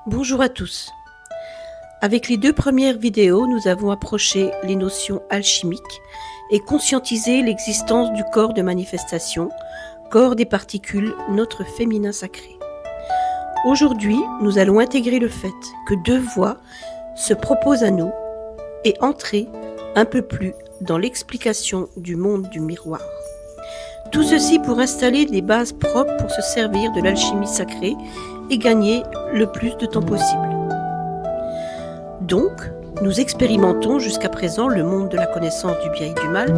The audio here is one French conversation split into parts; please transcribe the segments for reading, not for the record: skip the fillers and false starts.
Bonjour à tous. Avec les 2 premières vidéos, nous avons approché les notions alchimiques et conscientisé l'existence du corps de manifestation, corps des particules, notre féminin sacré. Aujourd'hui, nous allons intégrer le fait que 2 voies se proposent à nous et entrer un peu plus dans l'explication du monde du miroir. Tout ceci pour installer des bases propres pour se servir de l'alchimie sacrée et gagner le plus de temps possible. Donc, nous expérimentons jusqu'à présent le monde de la connaissance du bien et du mal,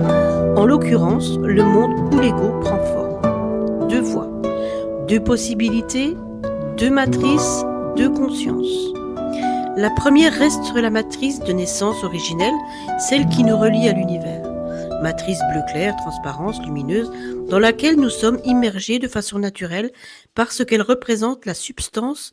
en l'occurrence le monde où l'ego prend forme. 2 voies, 2 possibilités, 2 matrices, 2 consciences. La première reste la matrice de naissance originelle, celle qui nous relie à l'univers. Matrice bleu clair, transparence, lumineuse, dans laquelle nous sommes immergés de façon naturelle parce qu'elle représente la substance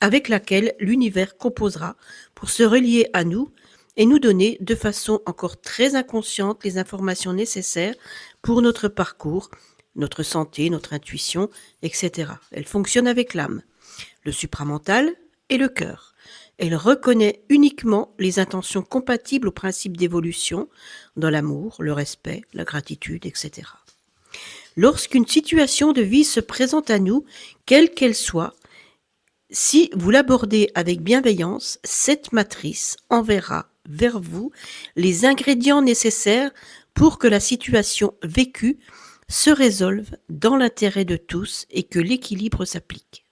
avec laquelle l'univers composera pour se relier à nous et nous donner de façon encore très inconsciente les informations nécessaires pour notre parcours, notre santé, notre intuition, etc. Elle fonctionne avec l'âme, le supramental et le cœur. Elle reconnaît uniquement les intentions compatibles aux principes d'évolution dans l'amour, le respect, la gratitude, etc. Lorsqu'une situation de vie se présente à nous, quelle qu'elle soit, si vous l'abordez avec bienveillance, cette matrice enverra vers vous les ingrédients nécessaires pour que la situation vécue se résolve dans l'intérêt de tous et que l'équilibre s'applique.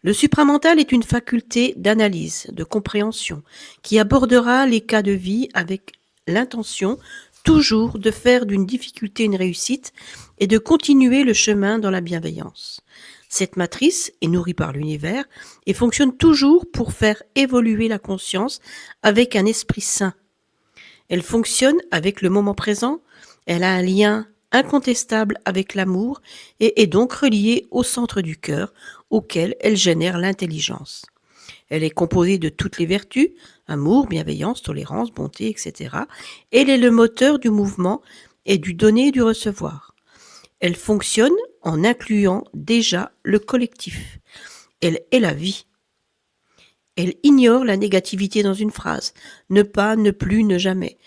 Le supramental est une faculté d'analyse, de compréhension, qui abordera les cas de vie avec l'intention toujours de faire d'une difficulté une réussite et de continuer le chemin dans la bienveillance. Cette matrice est nourrie par l'univers et fonctionne toujours pour faire évoluer la conscience avec un esprit sain. Elle fonctionne avec le moment présent, elle a un lien incontestable avec l'amour et est donc reliée au centre du cœur auquel elle génère l'intelligence. Elle est composée de toutes les vertus, amour, bienveillance, tolérance, bonté, etc. Elle est le moteur du mouvement et du donner et du recevoir. Elle fonctionne en incluant déjà le collectif. Elle est la vie. Elle ignore la négativité dans une phrase. Ne pas, ne plus, ne jamais.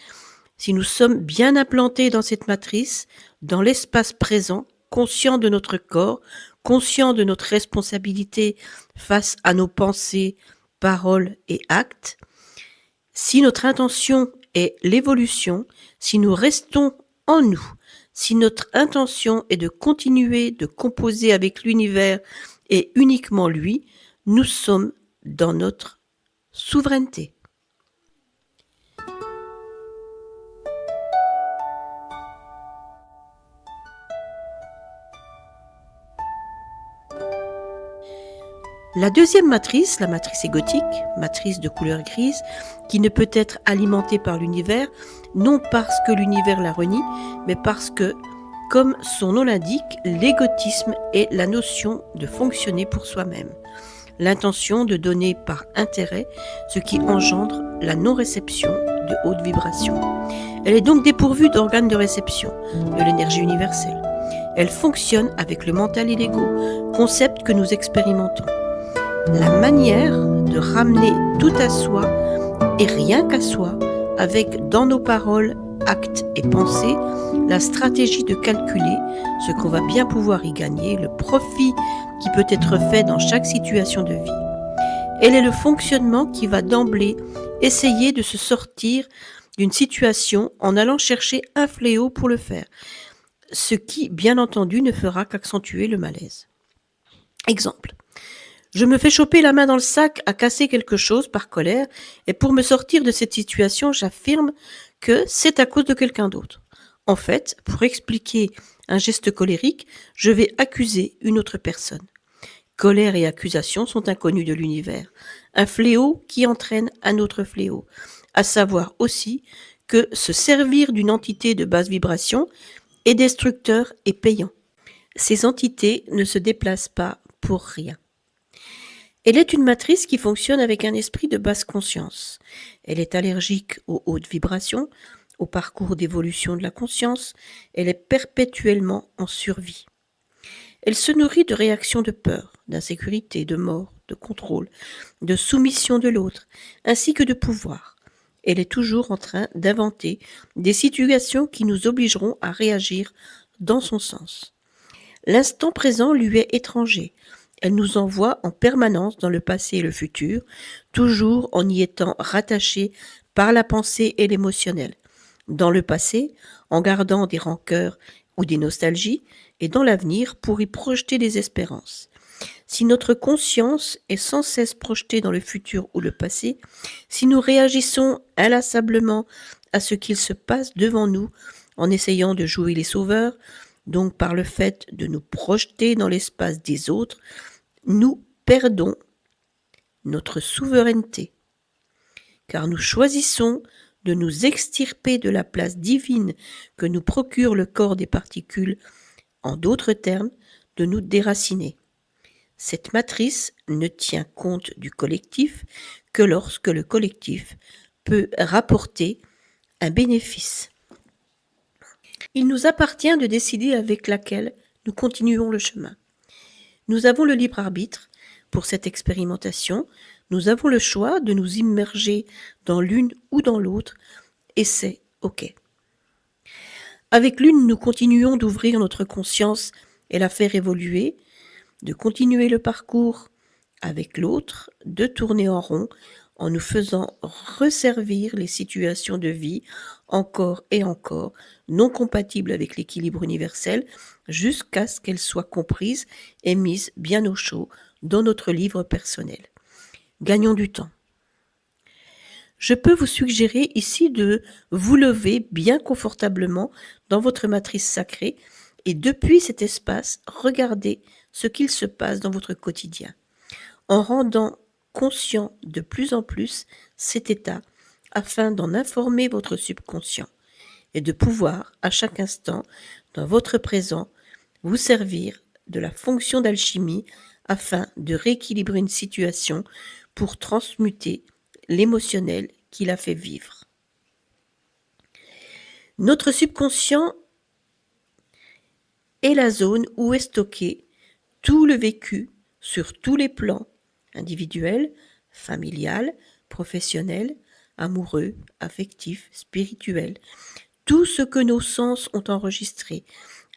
Si nous sommes bien implantés dans cette matrice, dans l'espace présent, conscients de notre corps, conscients de notre responsabilité face à nos pensées, paroles et actes, si notre intention est l'évolution, si nous restons en nous, si notre intention est de continuer de composer avec l'univers et uniquement lui, nous sommes dans notre souveraineté. La deuxième matrice, la matrice égotique, matrice de couleur grise, qui ne peut être alimentée par l'univers, non parce que l'univers la renie, mais parce que, comme son nom l'indique, l'égotisme est la notion de fonctionner pour soi-même, l'intention de donner par intérêt, ce qui engendre la non-réception de haute vibration. Elle est donc dépourvue d'organes de réception de l'énergie universelle. Elle fonctionne avec le mental et l'ego, concept que nous expérimentons. La manière de ramener tout à soi et rien qu'à soi, avec dans nos paroles, actes et pensées, la stratégie de calculer ce qu'on va bien pouvoir y gagner, le profit qui peut être fait dans chaque situation de vie. Elle est le fonctionnement qui va d'emblée essayer de se sortir d'une situation en allant chercher un fléau pour le faire, ce qui, bien entendu, ne fera qu'accentuer le malaise. Exemple. Je me fais choper la main dans le sac à casser quelque chose par colère et pour me sortir de cette situation, j'affirme que c'est à cause de quelqu'un d'autre. En fait, pour expliquer un geste colérique, je vais accuser une autre personne. Colère et accusation sont inconnus de l'univers. Un fléau qui entraîne un autre fléau. À savoir aussi que se servir d'une entité de basse vibration est destructeur et payant. Ces entités ne se déplacent pas pour rien. Elle est une matrice qui fonctionne avec un esprit de basse conscience. Elle est allergique aux hautes vibrations, au parcours d'évolution de la conscience. Elle est perpétuellement en survie. Elle se nourrit de réactions de peur. d'insécurité, de mort, de contrôle, de soumission de l'autre, ainsi que de pouvoir. Elle est toujours en train d'inventer des situations qui nous obligeront à réagir dans son sens. L'instant présent lui est étranger. Elle nous envoie en permanence dans le passé et le futur, toujours en y étant rattachée par la pensée et l'émotionnel. Dans le passé, en gardant des rancœurs ou des nostalgies, et dans l'avenir pour y projeter des espérances. Si notre conscience est sans cesse projetée dans le futur ou le passé, si nous réagissons inlassablement à ce qu'il se passe devant nous en essayant de jouer les sauveurs, donc par le fait de nous projeter dans l'espace des autres, nous perdons notre souveraineté, car nous choisissons de nous extirper de la place divine que nous procure le corps des particules, en d'autres termes, de nous déraciner. Cette matrice ne tient compte du collectif que lorsque le collectif peut rapporter un bénéfice. Il nous appartient de décider avec laquelle nous continuons le chemin. Nous avons le libre arbitre pour cette expérimentation. Nous avons le choix de nous immerger dans l'une ou dans l'autre, et c'est OK. Avec l'une, nous continuons d'ouvrir notre conscience et la faire évoluer, de continuer le parcours. Avec l'autre, de tourner en rond en nous faisant resservir les situations de vie encore et encore non compatibles avec l'équilibre universel jusqu'à ce qu'elles soient comprises et mises bien au chaud dans notre livre personnel. Gagnons du temps. Je peux vous suggérer ici de vous lever bien confortablement dans votre matrice sacrée et depuis cet espace, regardez ce qu'il se passe dans votre quotidien, en rendant conscient de plus en plus cet état afin d'en informer votre subconscient et de pouvoir, à chaque instant, dans votre présent, vous servir de la fonction d'alchimie afin de rééquilibrer une situation pour transmuter l'émotionnel qui la fait vivre. Notre subconscient est la zone où est stocké tout le vécu sur tous les plans, individuel, familial, professionnel, amoureux, affectif, spirituel, tout ce que nos sens ont enregistré,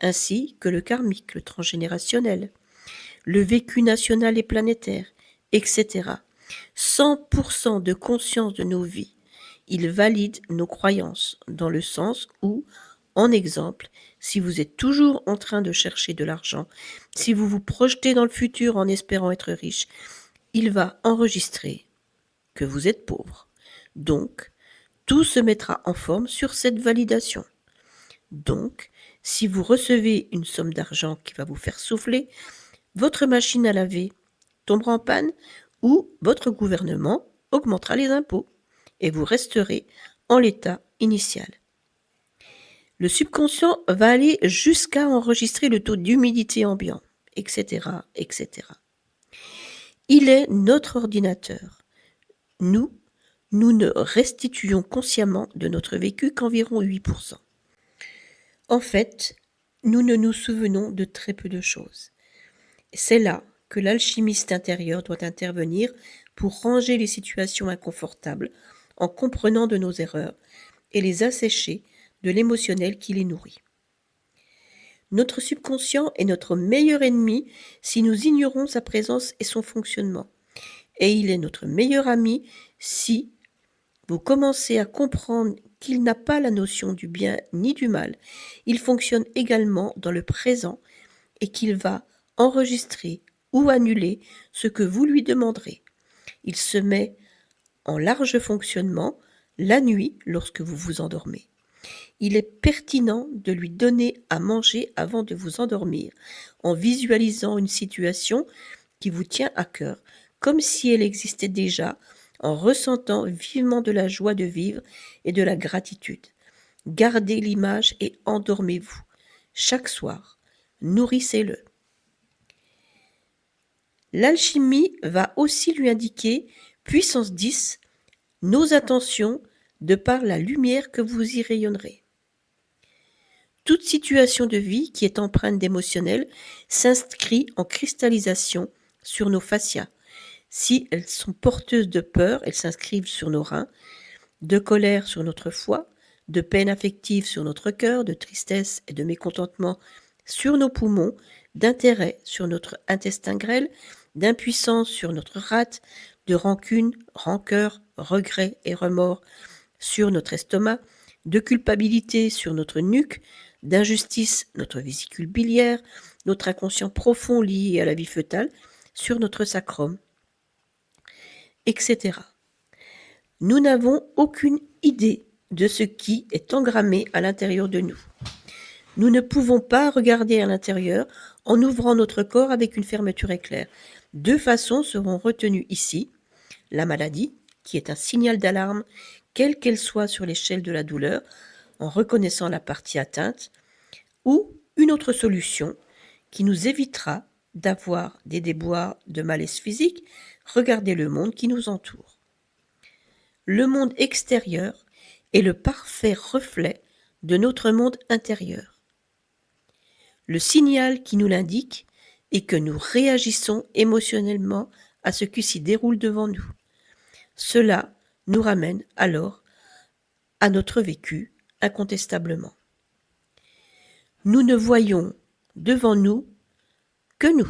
ainsi que le karmique, le transgénérationnel, le vécu national et planétaire, etc. 100% de conscience de nos vies. Il valide nos croyances dans le sens où, en exemple, si vous êtes toujours en train de chercher de l'argent, si vous vous projetez dans le futur en espérant être riche, il va enregistrer que vous êtes pauvre. Donc, tout se mettra en forme sur cette validation. Donc, si vous recevez une somme d'argent qui va vous faire souffler, votre machine à laver tombera en panne ou votre gouvernement augmentera les impôts et vous resterez en l'état initial. Le subconscient va aller jusqu'à enregistrer le taux d'humidité ambiant, etc., etc. Il est notre ordinateur. Nous ne restituons consciemment de notre vécu qu'environ 8%. En fait, nous ne nous souvenons de très peu de choses. C'est là que l'alchimiste intérieur doit intervenir pour ranger les situations inconfortables en comprenant de nos erreurs et les assécher de l'émotionnel qui les nourrit. Notre subconscient est notre meilleur ennemi si nous ignorons sa présence et son fonctionnement. Et il est notre meilleur ami si vous commencez à comprendre qu'il n'a pas la notion du bien ni du mal. Il fonctionne également dans le présent et qu'il va enregistrer ou annuler ce que vous lui demanderez. Il se met en large fonctionnement la nuit lorsque vous vous endormez. Il est pertinent de lui donner à manger avant de vous endormir, en visualisant une situation qui vous tient à cœur, comme si elle existait déjà, en ressentant vivement de la joie de vivre et de la gratitude. Gardez l'image et endormez-vous. Chaque soir, nourrissez-le. L'alchimie va aussi lui indiquer, puissance 10, nos intentions de par la lumière que vous y rayonnerez. Toute situation de vie qui est empreinte d'émotionnel s'inscrit en cristallisation sur nos fascias. Si elles sont porteuses de peur, elles s'inscrivent sur nos reins, de colère sur notre foie, de peine affective sur notre cœur, de tristesse et de mécontentement sur nos poumons, d'intérêt sur notre intestin grêle, d'impuissance sur notre rate, de rancune, rancœur, regret et remords sur notre estomac, de culpabilité sur notre nuque, d'injustice notre vésicule biliaire, notre inconscient profond lié à la vie fœtale sur notre sacrum, etc. Nous n'avons aucune idée de ce qui est engrammé à l'intérieur de nous. Nous ne pouvons pas regarder à l'intérieur en ouvrant notre corps avec une fermeture éclair. Deux façons seront retenues ici. La maladie, qui est un signal d'alarme, quelle qu'elle soit sur l'échelle de la douleur, en reconnaissant la partie atteinte, ou une autre solution qui nous évitera d'avoir des déboires de malaise physique, regarder le monde qui nous entoure. Le monde extérieur est le parfait reflet de notre monde intérieur. Le signal qui nous l'indique est que nous réagissons émotionnellement à ce qui s'y déroule devant nous. Cela nous ramène alors à notre vécu, incontestablement. Nous ne voyons devant nous que nous.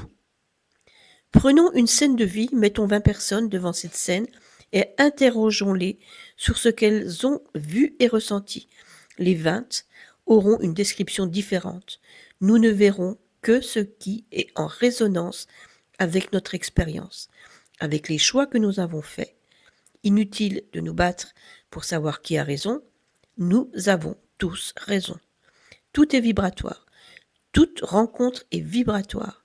Prenons une scène de vie, mettons 20 personnes devant cette scène et interrogeons-les sur ce qu'elles ont vu et ressenti. Les 20 auront une description différente. Nous ne verrons que ce qui est en résonance avec notre expérience, avec les choix que nous avons faits. Inutile de nous battre pour savoir qui a raison, nous avons tous raison. Tout est vibratoire, toute rencontre est vibratoire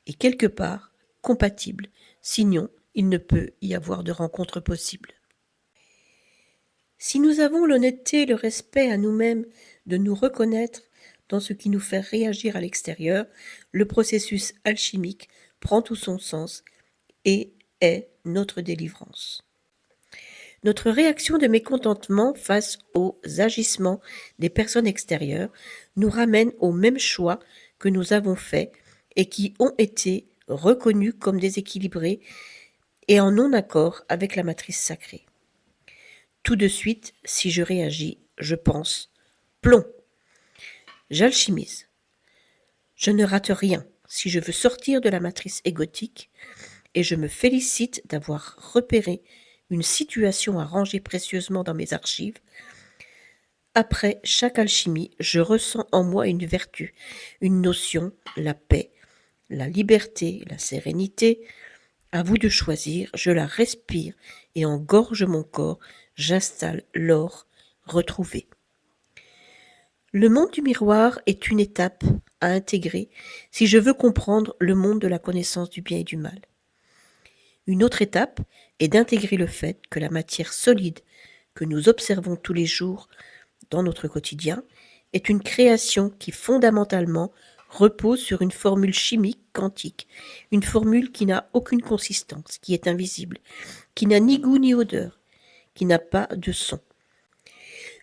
et quelque part compatible, sinon il ne peut y avoir de rencontre possible. Si nous avons l'honnêteté et le respect à nous-mêmes de nous reconnaître dans ce qui nous fait réagir à l'extérieur, le processus alchimique prend tout son sens et est notre délivrance. Notre réaction de mécontentement face aux agissements des personnes extérieures nous ramène aux mêmes choix que nous avons faits et qui ont été reconnus comme déséquilibrés et en non-accord avec la matrice sacrée. Tout de suite, si je réagis, je pense « plomb ». J'alchimise. Je ne rate rien si je veux sortir de la matrice égotique et je me félicite d'avoir repéré une situation à ranger précieusement dans mes archives. Après chaque alchimie, je ressens en moi une vertu, une notion, la paix, la liberté, la sérénité. À vous de choisir, je la respire et engorge mon corps, j'installe l'or retrouvé. Le monde du miroir est une étape à intégrer si je veux comprendre le monde de la connaissance du bien et du mal. Une autre étape est d'intégrer le fait que la matière solide que nous observons tous les jours dans notre quotidien est une création qui fondamentalement repose sur une formule chimique quantique, une formule qui n'a aucune consistance, qui est invisible, qui n'a ni goût ni odeur, qui n'a pas de son.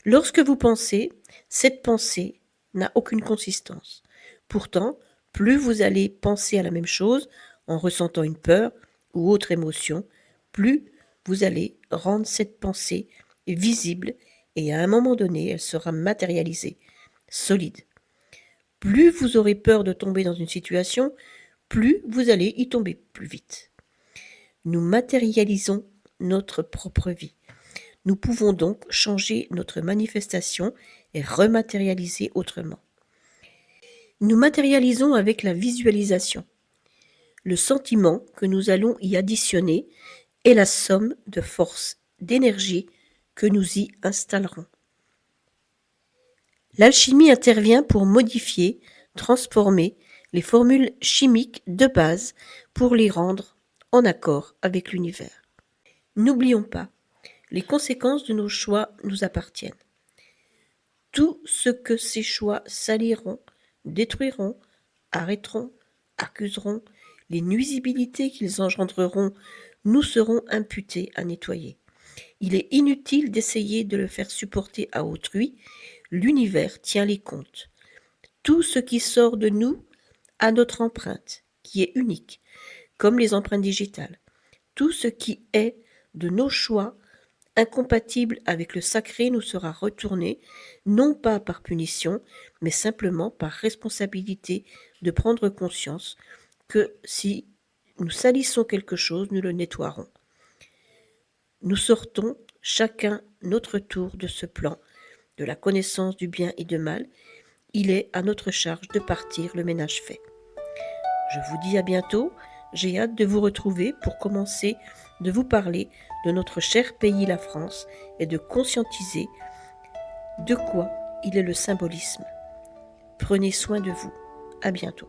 Lorsque vous pensez, cette pensée n'a aucune consistance. Pourtant, plus vous allez penser à la même chose en ressentant une peur ou autre émotion, plus vous allez rendre cette pensée visible et à un moment donné, elle sera matérialisée, solide. Plus vous aurez peur de tomber dans une situation, plus vous allez y tomber plus vite. Nous matérialisons notre propre vie. Nous pouvons donc changer notre manifestation et rematérialiser autrement. Nous matérialisons avec la visualisation. Le sentiment que nous allons y additionner est la somme de force, d'énergie que nous y installerons. L'alchimie intervient pour modifier, transformer les formules chimiques de base pour les rendre en accord avec l'univers. N'oublions pas, les conséquences de nos choix nous appartiennent. Tout ce que ces choix saliront, détruiront, arrêteront, accuseront, les nuisibilités qu'ils engendreront nous seront imputés à nettoyer. Il est inutile d'essayer de le faire supporter à autrui, l'univers tient les comptes. Tout ce qui sort de nous a notre empreinte, qui est unique. comme les empreintes digitales. Tout ce qui est de nos choix incompatible avec le sacré nous sera retourné, non pas par punition, mais simplement par responsabilité de prendre conscience que si nous salissons quelque chose, nous le nettoierons. Nous sortons chacun notre tour de ce plan, de la connaissance du bien et du mal. Il est à notre charge de partir, le ménage fait. Je vous dis à bientôt. J'ai hâte de vous retrouver pour commencer de vous parler de notre cher pays, la France, et de conscientiser de quoi il est le symbolisme. Prenez soin de vous. À bientôt.